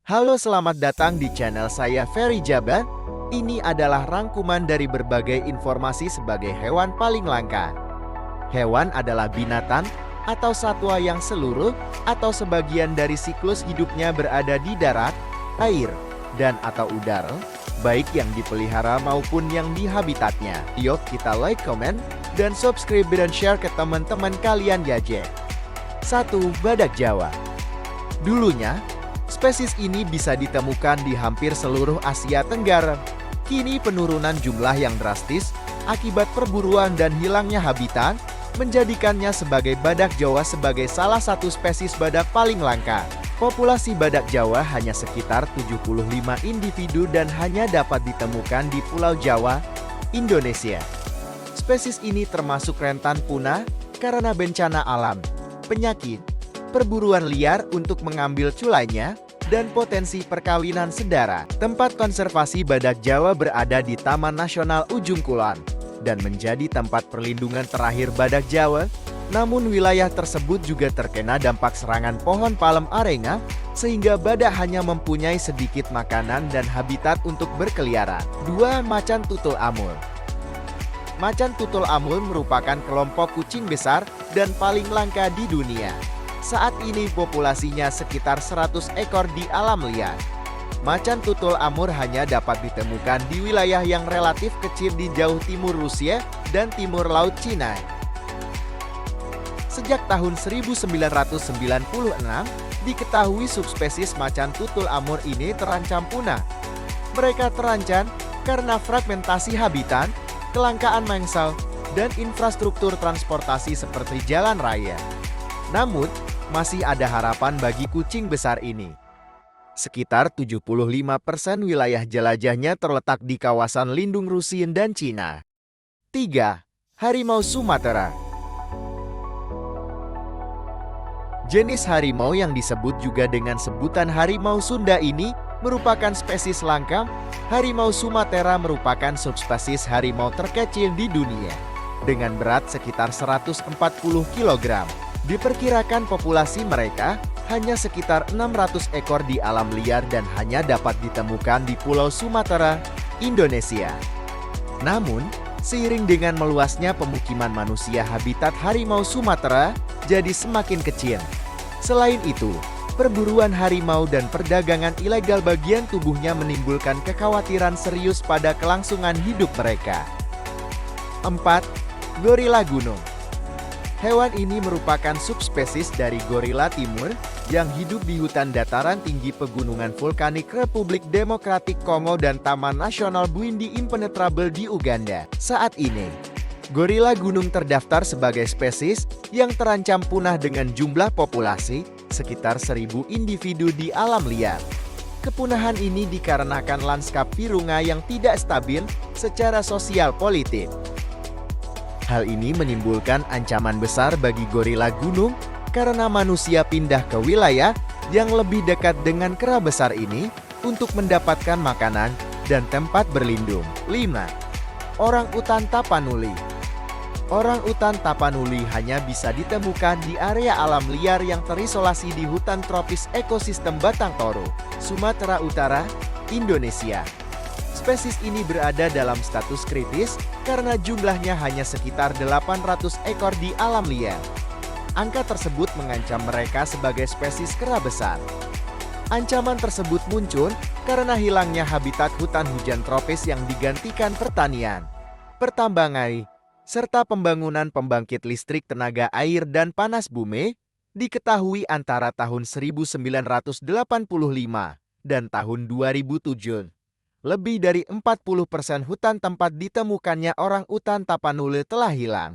Halo, selamat datang di channel saya Ferry Jabar. Ini adalah rangkuman dari berbagai informasi sebagai hewan paling langka. Hewan adalah binatang atau satwa yang seluruh atau sebagian dari siklus hidupnya berada di darat, air, dan atau udara, baik yang dipelihara maupun yang di habitatnya. Yuk kita like, komen, dan subscribe dan share ke teman-teman kalian ya. 1. Badak Jawa. Dulunya, spesies ini bisa ditemukan di hampir seluruh Asia Tenggara. Kini penurunan jumlah yang drastis akibat perburuan dan hilangnya habitat menjadikannya sebagai badak Jawa sebagai salah satu spesies badak paling langka. Populasi badak Jawa hanya sekitar 75 individu dan hanya dapat ditemukan di Pulau Jawa, Indonesia. Spesies ini termasuk rentan punah karena bencana alam, penyakit, perburuan liar untuk mengambil culainya, dan potensi perkawinan sedara. Tempat konservasi badak Jawa berada di Taman Nasional Ujung Kulon dan menjadi tempat perlindungan terakhir badak Jawa. Namun wilayah tersebut juga terkena dampak serangan pohon palem arenga, sehingga badak hanya mempunyai sedikit makanan dan habitat untuk berkeliaran. 2. Macan tutul amur. Macan tutul amur merupakan kelompok kucing besar dan paling langka di dunia. Saat ini populasinya sekitar 100 ekor di alam liar. Macan tutul amur hanya dapat ditemukan di wilayah yang relatif kecil di jauh timur Rusia dan timur Laut Cina. Sejak tahun 1996, diketahui subspesies macan tutul amur ini terancam punah. Mereka terancam karena fragmentasi habitat, kelangkaan mengsel, dan infrastruktur transportasi seperti jalan raya. Namun, masih ada harapan bagi kucing besar ini. Sekitar 75% wilayah jelajahnya terletak di kawasan lindung Rusia dan Cina. 3. Harimau Sumatera. Jenis harimau yang disebut juga dengan sebutan harimau Sunda ini merupakan spesies langka. Harimau Sumatera merupakan subspesies harimau terkecil di dunia, dengan berat sekitar 140 kg. Diperkirakan populasi mereka hanya sekitar 600 ekor di alam liar dan hanya dapat ditemukan di Pulau Sumatera, Indonesia. Namun, seiring dengan meluasnya pemukiman manusia, habitat harimau Sumatera jadi semakin kecil. Selain itu, perburuan harimau dan perdagangan ilegal bagian tubuhnya menimbulkan kekhawatiran serius pada kelangsungan hidup mereka. 4. Gorila gunung. Hewan ini merupakan subspesies dari gorila timur yang hidup di hutan dataran tinggi pegunungan vulkanik Republik Demokratik Kongo dan Taman Nasional Bwindi Impenetrable di Uganda. Saat ini, gorila gunung terdaftar sebagai spesies yang terancam punah dengan jumlah populasi sekitar 1.000 individu di alam liar. Kepunahan ini dikarenakan lanskap Virunga yang tidak stabil secara sosial politik. Hal ini menimbulkan ancaman besar bagi gorila gunung karena manusia pindah ke wilayah yang lebih dekat dengan kera besar ini untuk mendapatkan makanan dan tempat berlindung. 5. Orang utan tapanuli. Orang utan tapanuli hanya bisa ditemukan di area alam liar yang terisolasi di hutan tropis ekosistem Batang Toru, Sumatera Utara, Indonesia. Spesies ini berada dalam status kritis karena jumlahnya hanya sekitar 800 ekor di alam liar. Angka tersebut mengancam mereka sebagai spesies kera besar. Ancaman tersebut muncul karena hilangnya habitat hutan hujan tropis yang digantikan pertanian, pertambangan, serta pembangunan pembangkit listrik tenaga air dan panas bumi. Diketahui antara tahun 1985 dan tahun 2007. Lebih dari 40% hutan tempat ditemukannya orang utan tapanuli telah hilang.